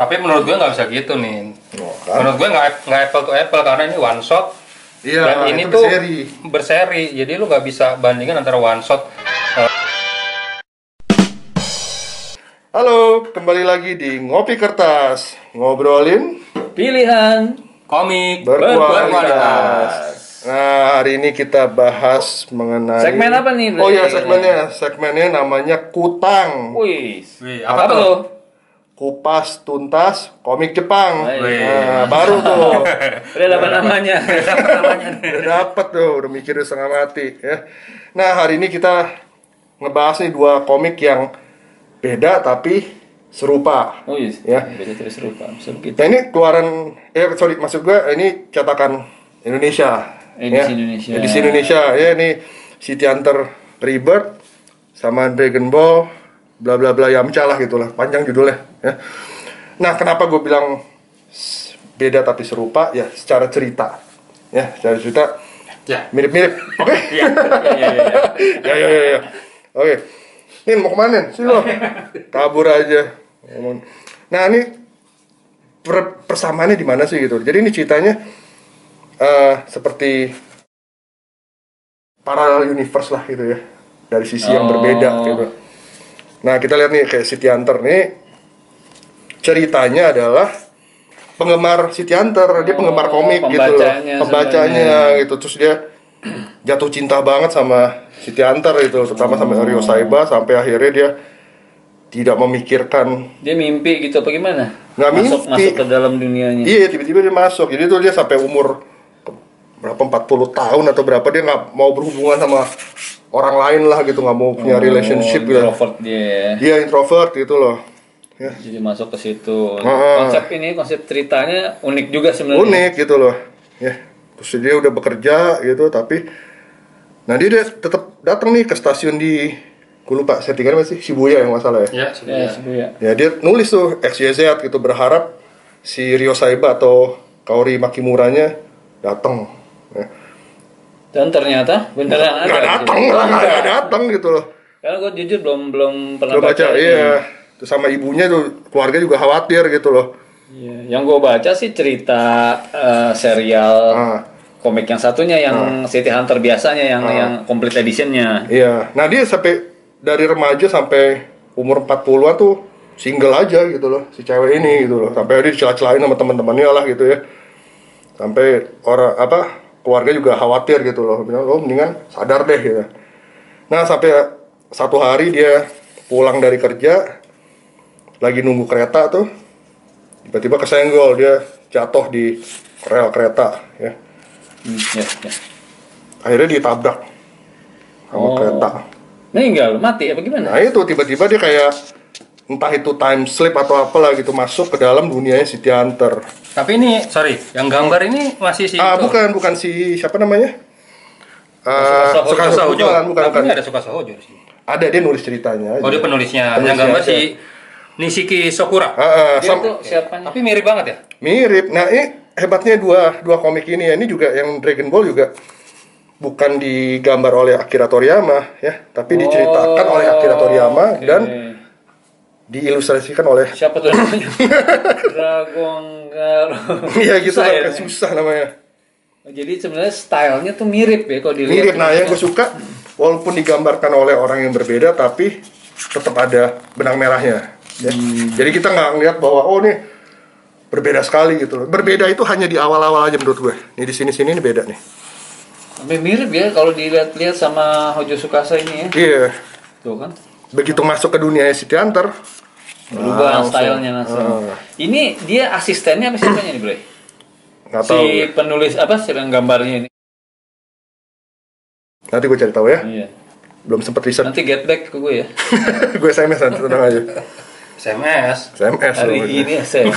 Tapi menurut gue nggak bisa gitu nih. Kan? Menurut gue nggak apple to apple karena ini one shot. Iya, Dan ini itu tuh berseri. Jadi lu nggak bisa bandingkan antara one shot. Halo, kembali lagi di Ngopi Kertas, ngobrolin Pilihan komik berkualitas. Nah, hari ini kita bahas mengenai segmen apa nih? Oh ya, segmennya namanya Kutang. Wih, apa apa tuh? tuh? Kupas tuntas komik Jepang. Wih. Nah, baru tuh. Udah dapat namanya. Udah dapet tuh, udah mikir setengah mati ya. Nah, hari ini kita ngebahas nih dua komik yang beda tapi serupa. Oh iya, Ya. beda terus serupa. Sempit. Nah, ini keluaran maksud gue ini cetakan Indonesia. Edisi Indonesia. Edisi Indonesia ya, ini City Hunter Rebirth sama Dragon Ball bla bla bla Yamcha lah gitulah, panjang judulnya ya. Nah, kenapa gue bilang beda tapi serupa? Ya, secara cerita. Ya, secara cerita Ya. mirip-mirip. Oke. Iya. Ya. Oke. Nin, mau kemana sih lo? Kabur aja. Nah, ini persamaannya di mana sih gitu. Jadi ini ceritanya seperti parallel universe lah gitu ya. Dari sisi yang berbeda gitu. Nah, kita lihat nih kayak City Hunter nih. Ceritanya adalah penggemar City Hunter, dia penggemar komik gitu loh. Pembacanya gitu. Terus dia jatuh cinta banget sama City Hunter itu, terutama sama Ryo Saiba, sampai akhirnya dia tidak memikirkan. Dia mimpi gitu apa gimana? Nggak masuk mimpi. ke dalam dunianya. Iya, tiba-tiba dia masuk. Jadi tuh dia sampai umur berapa, 40 tahun atau berapa, dia nggak mau berhubungan sama orang lain lah gitu, nggak mau punya relationship gitu. Introvert dia. Dia introvert gitu loh. Ya. Jadi masuk ke situ. Konsep ceritanya unik juga sebenarnya. Unik gitu loh. Ya. Terus dia udah bekerja gitu, tapi nah dia tetap datang nih ke stasiun di, gue lupa settingannya masih Shibuya yang masalah ya. Shibuya. Ya, dia nulis tuh XYZ gitu, berharap si Ryo Saiba atau Kaori Makimuranya datang. Ya. Dan ternyata beneran ada. Nggak datang gitu loh. Karena gue jujur belum pernah Belum baca, iya. Terus sama ibunya tuh, keluarga juga khawatir gitu loh. Iya, yang gue baca sih cerita serial komik yang satunya yang City Hunter biasanya yang complete editionnya. Iya. Nah, dia sampai dari remaja sampai umur 40-an tuh single aja gitu loh, si cewek ini gitu loh. Sampai dia dicela-celain sama teman-temannya lah gitu ya. Sampai keluarga juga khawatir gitu loh. Bilang, "Lo mendingan sadar deh," gitu. Nah, sampai satu hari dia pulang dari kerja, lagi nunggu kereta tuh, tiba-tiba kesenggol, dia jatuh di rel kereta ya. Ya. Akhirnya ditabrak sama kereta. Meninggal, mati apa gimana? Nah, itu tiba-tiba dia kayak entah itu time slip atau apalah gitu, masuk ke dalam dunianya City Hunter. Tapi ini, yang gambar ini masih si itu. Bukan si siapa namanya? Tsukasa Hojo. Bukan. Ini ada Tsukasa Hojo di sini. Ada, dia nulis ceritanya aja. Oh, dia penulisnya. Yang gambar si Nishiki Sokura. Dia tuh siapanya? Tapi mirip banget ya? Mirip. Nah, ini hebatnya dua komik ini ya. Ini juga yang Dragon Ball juga bukan digambar oleh Akira Toriyama ya, tapi diceritakan oleh Akira Toriyama dan diilustrasikan oleh siapa tuh namanya? Dragon Garo. Iya gitu lah, susah namanya. Jadi sebenarnya stylenya tuh mirip ya kalau dilihat. Mirip. Nah, yang gue suka walaupun digambarkan oleh orang yang berbeda tapi tetap ada benang merahnya. Ya. Jadi kita nggak ngeliat bahwa nih berbeda sekali gitu loh. Berbeda itu hanya di awal-awal aja menurut gue. Nih di sini ini beda nih. Sampai mirip ya kalau dilihat-lihat sama Hojo Tsukasa ini ya. Iya. Tuh kan. Begitu masuk ke dunia City Hunter, Berubah stylenya langsung. Ini dia asistennya apa siapanya nih, Bre? nggak tahu. Si penulis siapa yang gambarnya ini? Nanti gue cari tahu ya. Iya. Belum sempat riset. Nanti get back ke gue ya. Gue SMS nanti, tenang aja. SMS. Hari ini SMS.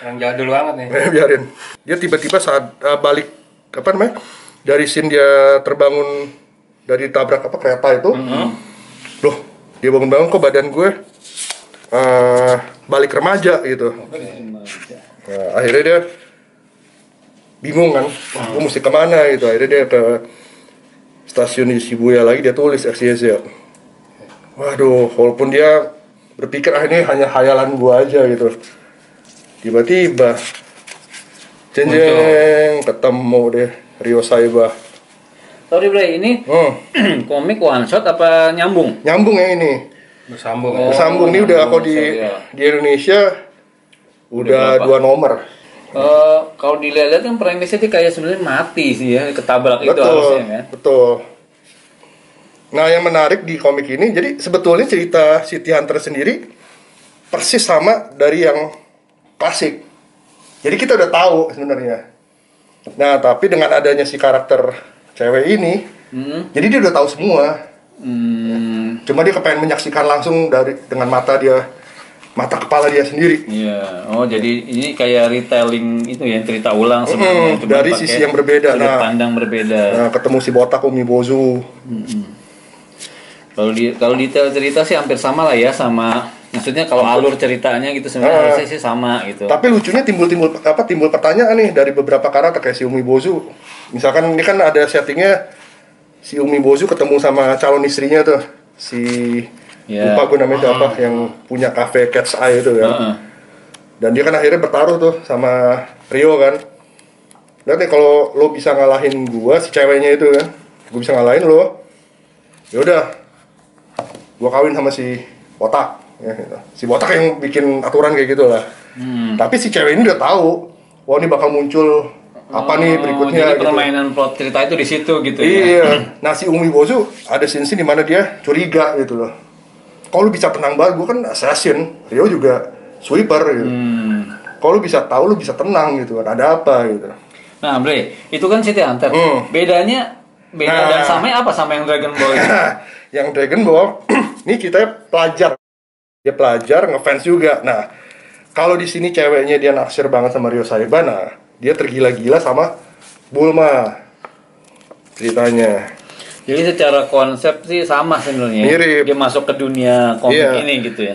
Yang jadul banget nih. Biarin. Dia tiba-tiba saat balik dari scene dia terbangun dari tabrak kereta itu. Loh, dia bangun-bangun kok badan gue balik remaja gitu. Nah, akhirnya dia bingung kan, gue mesti kemana gitu. Akhirnya dia ke stasiun di Shibuya lagi, dia tulis XYZ. Waduh, walaupun dia berpikir ini hanya khayalan gue aja gitu, tiba-tiba jeng ketemu deh Ryo Saiba. Sorry Bre, ini komik one shot apa nyambung? Nyambung yang ini. Bersambung. Bersambung nih udah aku di Indonesia udah 2 nomor. Kalau dilihat kan premisnya sih kayak sebenarnya mati sih ya, ketabrak itu Betul, harusnya kan. betul. Nah yang menarik di komik ini, jadi sebetulnya cerita City Hunter sendiri persis sama dari yang klasik. Jadi kita udah tahu sebenarnya. Nah tapi dengan adanya si karakter cewek ini, jadi dia udah tahu semua. Cuma dia kepengen menyaksikan langsung dengan mata kepala dia sendiri. Iya. Oh jadi ini kayak retelling itu ya, cerita ulang sebenarnya. Dari sisi yang berbeda. Sudut pandang berbeda. Nah ketemu si botak Umibozu. Kalau detail cerita sih hampir sama lah ya, sama maksudnya kalau alur ceritanya gitu sebenarnya harusnya sih sama gitu. Tapi lucunya timbul pertanyaan nih dari beberapa karakter kayak si Umibozu. Misalkan ini kan ada settingnya si Umibozu ketemu sama calon istrinya tuh, si lupa gue namanya itu apa, yang punya cafe Cat's Eye itu kan. Dan dia kan akhirnya bertaruh tuh sama Rio kan. Dan nih kalau lo bisa ngalahin gua si ceweknya itu kan, gue bisa ngalahin lo, yaudah gua kawin sama si botak ya, gitu. Si botak yang bikin aturan kayak gitulah. Tapi si cewek ini udah tahu, wah ini bakal muncul apa nih berikutnya. Jadi permainan gitu. Plot cerita itu di situ gitu ya. Iya. Nah si Umibozu ada scene di mana dia curiga gitu loh. Kalau lu bisa tenang banget, gue kan assassin, Rio juga sweeper gitu. Kalau lu bisa tahu, lu bisa tenang gitu kan, ada apa gitu. Nah Bre, itu kan City Hunter. Beda dan samanya apa sama yang Dragon Ball itu? Yang Dragon Ball, ini kita pelajar. Dia pelajar, ngefans juga. Nah, kalau di sini ceweknya dia naksir banget sama Ryo Saiba, nah dia tergila-gila sama Bulma ceritanya. Jadi secara konsep sih sama sebenarnya. Mirip. Dia masuk ke dunia komik ini gitu ya.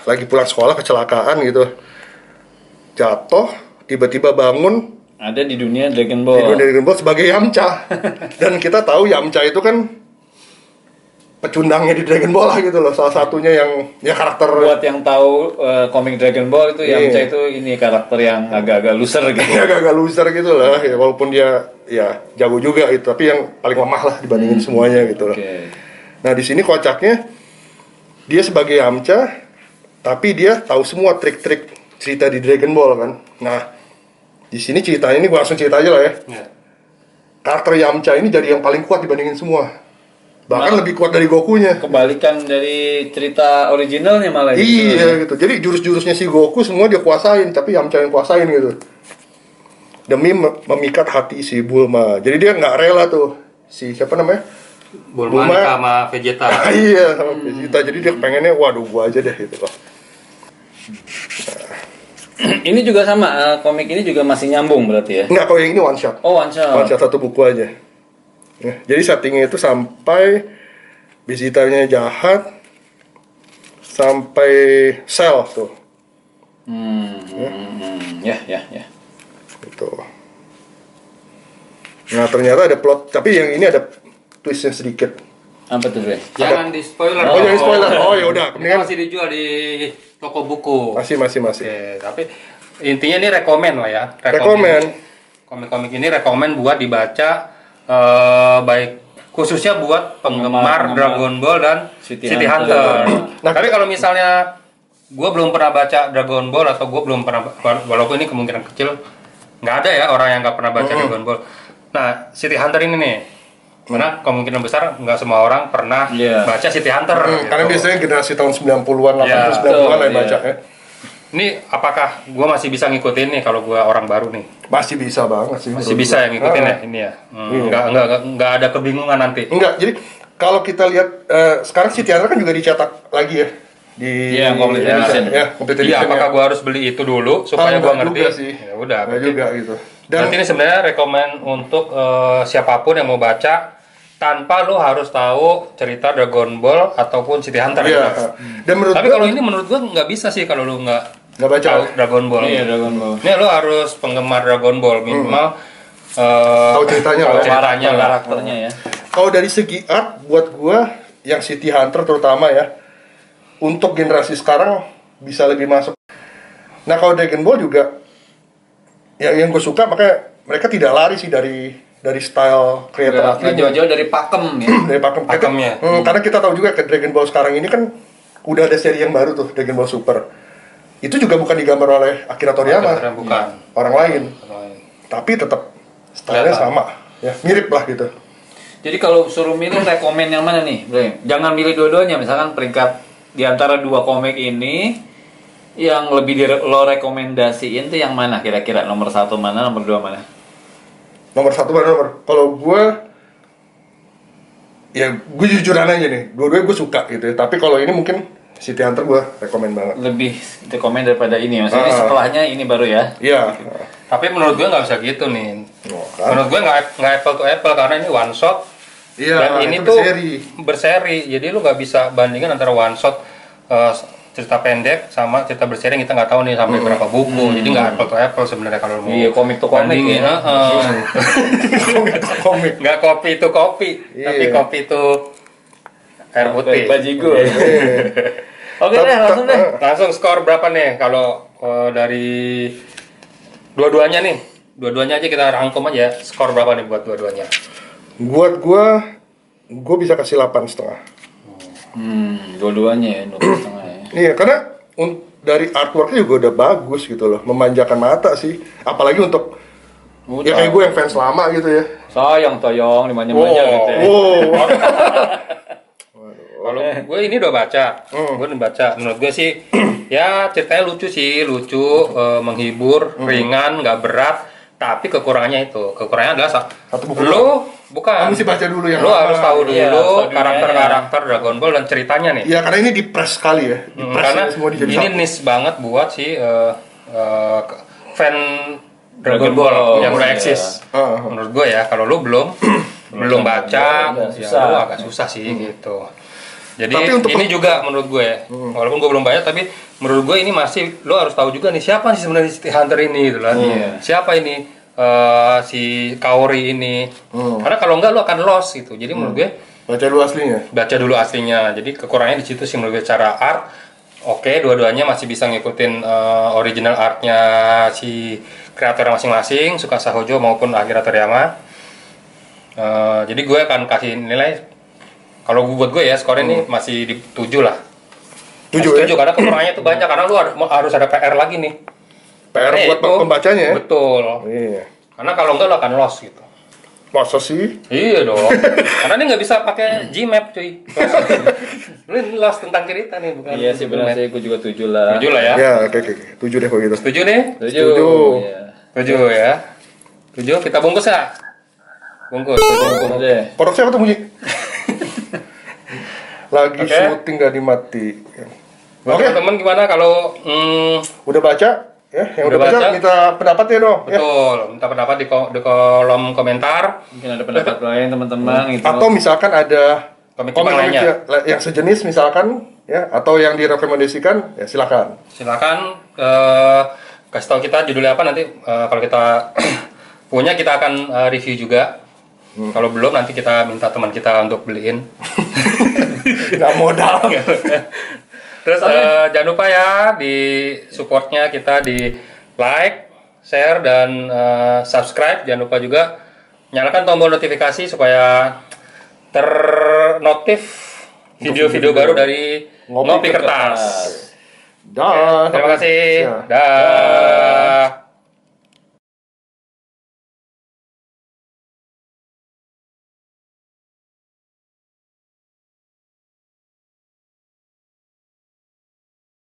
Lagi pulang sekolah kecelakaan gitu, jatuh, tiba-tiba bangun. Ada di dunia Dragon Ball. Di dunia Dragon Ball sebagai Yamcha. Dan kita tahu Yamcha itu kan pecundangnya di Dragon Ball lah gitu loh, salah satunya yang ya karakter. Buat yang tahu komik Dragon Ball itu Yamcha itu ini karakter yang agak-agak loser gitu. Agak-agak loser gitu lah ya, walaupun dia ya jago juga itu, tapi yang paling lemah lah dibandingin semuanya gitu loh. Nah di sini kocaknya dia sebagai Yamcha, tapi dia tahu semua trik-trik cerita di Dragon Ball kan. Nah di sini ceritanya ini gua langsung cerita aja lah ya. Karakter Yamcha ini jadi yang paling kuat dibandingin semua. Bahkan lebih kuat dari Goku-nya. Kebalikan dari cerita originalnya malah. Iya gitu. Jadi jurus-jurusnya si Goku semua dia kuasain, tapi Yamcha yang kuasain gitu. Demi memikat hati si Bulma. Jadi dia nggak rela tuh si siapa namanya? Bulma nikah sama Vegeta. Iya sama Vegeta. Jadi dia pengennya waduh gua aja deh gitu loh. Ini juga sama, komik ini juga masih nyambung berarti ya? Enggak, kalau yang ini one shot. Oh one shot. One shot satu buku aja. Ya, jadi settingnya itu sampai Vegeta-nya jahat sampai Cell tuh. Ya. Gitu. Nah ternyata ada plot, tapi yang ini ada twistnya sedikit. Apa tuh Bre? Jangan di spoiler. Oh jangan spoiler. Oh ya udah. Ini masih dijual di toko buku. Masih. Oke, tapi intinya ini rekomen lah ya. Rekomen. Komik-komik ini rekomen buat dibaca, baik khususnya buat penggemar Dragon Ball dan City Hunter. Nah, tapi kalau misalnya gue belum pernah baca Dragon Ball atau gue belum pernah, walaupun ini kemungkinan kecil nggak ada ya orang yang nggak pernah baca Dragon Ball. Nah City Hunter ini nih, karena kemungkinan besar nggak semua orang pernah baca City Hunter. Gitu. Karena biasanya generasi tahun 90-an, 80-an, 90-an lah yang baca ya. Ini apakah gue masih bisa ngikutin nih kalau gue orang baru nih? Masih bisa banget sih. Masih bisa ya ngikutin ya ini ya. Nggak ada kebingungan nanti. Enggak, jadi kalau kita lihat sekarang City Hunter kan juga dicetak lagi ya di complete edition. Complete edition. Iya, apakah gue harus beli itu dulu supaya gue ngerti? Juga sih. Ya udah. Enggak juga gitu. Dan ini sebenarnya rekomen untuk siapapun yang mau baca tanpa lo harus tahu cerita Dragon Ball ataupun City Hunter. Iya. Gitu. Dan tapi kalau ini menurut gue nggak bisa sih kalau lo nggak baca tahu Dragon Ball. Iya, Dragon Ball. Ini lo harus penggemar Dragon Ball minimal tahu ceritanya lah. Karakternya ya. Kalau dari segi art buat gua yang City Hunter terutama ya, untuk generasi sekarang bisa lebih masuk. Nah kalau Dragon Ball juga yang gue suka, makanya mereka tidak lari sih dari style creator Nggak jauh-jauh dari pakem ya. dari pakemnya. Karena kita tahu juga ke Dragon Ball sekarang ini kan udah ada seri yang baru tuh, Dragon Ball Super. Itu juga bukan digambar oleh Akira Toriyama, bukan orang lain. Tapi tetap stylenya sama, ya mirip lah gitu. Jadi kalau suruh milih rekomen yang mana nih, Bre? Jangan milih dua-duanya, misalkan peringkat di antara dua komik ini yang lebih lo rekomendasiin tuh yang mana kira-kira? Nomor 1 mana, nomor 2 mana? Nomor 1 mana nomor? Kalau gue, ya gue jujuran aja nih, dua-duanya gue suka gitu ya. Tapi kalau ini mungkin City Hunter gue rekomen banget. Lebih rekomen daripada ini, maksudnya setelahnya ini baru ya? Iya. Tapi menurut gue nggak bisa gitu nih. Kan? Menurut gue nggak apple to apple karena ini one shot. Iya, Dan ini tuh berseri. Jadi lu nggak bisa bandingkan antara one shot cerita pendek sama cerita berseri yang kita nggak tahu nih sampai berapa buku. Jadi nggak apple to apple sebenarnya kalau mau. Iya, komik to komik ya. Komik. Nggak kopi itu kopi, tapi kopi itu air putih. Bajigur. Oke deh, langsung deh. Langsung skor berapa nih kalau dari dua-duanya nih? Dua-duanya aja kita rangkum aja. Skor berapa nih buat dua-duanya? Buat gue bisa kasih 8,5. Dua-duanya ya, 2,5 ya. Iya, karena dari artworknya juga udah bagus gitu loh, memanjakan mata sih. Apalagi untuk ya kayak gue yang fans lama gitu ya. Sayang toyong dimanja-manja gitu ya. Kalau gue ini udah baca, menurut gue sih ya ceritanya lucu sih, menghibur, ringan, nggak berat. Tapi kekurangannya adalah satu buku. Lo bukan. Mesti baca dulu yang lo harus tahu dulu iya, karakter Dragon Ball dan ceritanya nih. Iya, karena ini dipres sekali ya. Karena semua ini niche banget buat si fan Dragon Ball yang udah eksis. Menurut gue ya, kalau lo belum baca, ya lo agak susah sih gitu. Jadi ini juga menurut gue, walaupun gue belum baca, tapi menurut gue ini masih lo harus tahu juga nih siapa sih sebenarnya City Hunter ini, gitu kan? Siapa ini si Kaori ini? Karena kalau enggak lo akan lost gitu. Jadi menurut gue baca dulu aslinya. Jadi kekurangannya di situ sih menurut gue, cara art. Oke, dua-duanya masih bisa ngikutin original artnya si kreator masing-masing, Tsukasa Hojo maupun Akira Toriyama. Jadi gue akan kasih nilai. Kalau buat gue ya, skornya ini masih di 7 lah. 7 ya? Karena kekurangannya itu banyak, karena lu harus ada PR lagi nih. PR buat pembacanya ya? Betul. Iya. Karena kalau enggak lu akan lost gitu. Masa sih? Iya dong. Karena ini nggak bisa pakai Gmap cuy. Lu lost tentang cerita nih, bukan? Iya sih benar sih, gue juga 7 lah. 7 lah ya? Ya, oke. 7 deh kalau gitu. Setuju nih? 7 ya. 7, kita bungkus ya? Bungkus deh. Porok siapa tuh bunyi? Lagi syuting gak dimati. Oke, teman gimana kalau udah baca ya? Yang udah baca minta pendapatnya dong. Betul, minta pendapat di kolom komentar. Mungkin ada pendapat lain teman-teman gitu. Atau misalkan ada komik lainnya yang sejenis misalkan ya, atau yang direkomendasikan ya silakan. Silakan kasih tahu kita judulnya apa nanti, kalau kita punya kita akan review juga. Kalau belum nanti kita minta teman kita untuk beliin. Nggak modal. Terus jangan lupa ya di supportnya kita di like, share dan subscribe. Jangan lupa juga nyalakan tombol notifikasi supaya ternotif video-video baru dari Ngopi Kertas. Dah. Terima kasih. Dah.